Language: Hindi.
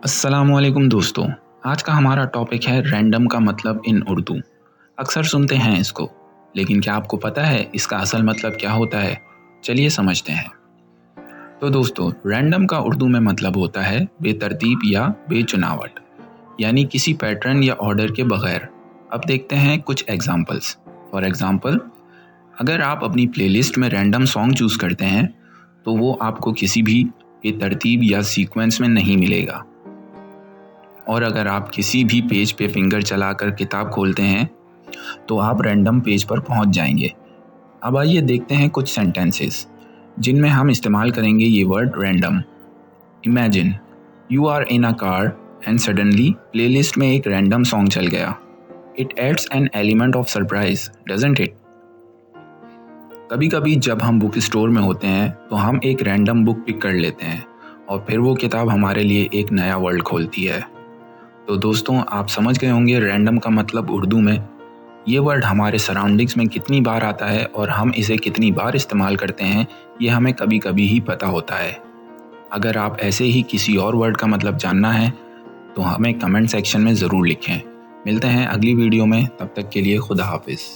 अस्सलामुअलैकुम दोस्तों। आज का हमारा टॉपिक है रैंडम का मतलब इन उर्दू। अक्सर सुनते हैं इसको, लेकिन क्या आपको पता है इसका असल मतलब क्या होता है? चलिए समझते हैं। तो दोस्तों, रैंडम का उर्दू में मतलब होता है बेतरतीब या बेचुनावट, यानी किसी पैटर्न या ऑर्डर के बगैर। अब देखते हैं कुछ एग्जांपल्स। फॉर एग्जांपल, अगर आप अपनी प्लेलिस्ट में रैंडम सॉन्ग चूज़ करते हैं तो वो आपको किसी भी बेतरतीब या सीक्वेंस में नहीं मिलेगा। और अगर आप किसी भी पेज पे फिंगर चलाकर किताब खोलते हैं तो आप रैंडम पेज पर पहुंच जाएंगे। अब आइए देखते हैं कुछ सेंटेंसेस जिनमें हम इस्तेमाल करेंगे ये word random. Imagine you are in a car and suddenly playlist में एक रैंडम सॉन्ग चल गया। It adds an element of surprise, doesn't it? कभी कभी जब हम बुक स्टोर में होते हैं तो हम एक रैंडम बुक पिक कर लेते हैं और फिर वो किताब हमारे लिए एक नया वर्ल्ड खोलती है। तो दोस्तों, आप समझ गए होंगे रैंडम का मतलब उर्दू में। ये वर्ड हमारे सराउंडिंग्स में कितनी बार आता है और हम इसे कितनी बार इस्तेमाल करते हैं, ये हमें कभी कभी ही पता होता है। अगर आप ऐसे ही किसी और वर्ड का मतलब जानना है तो हमें कमेंट सेक्शन में ज़रूर लिखें। मिलते हैं अगली वीडियो में, तब तक के लिए खुदा हाफिज़।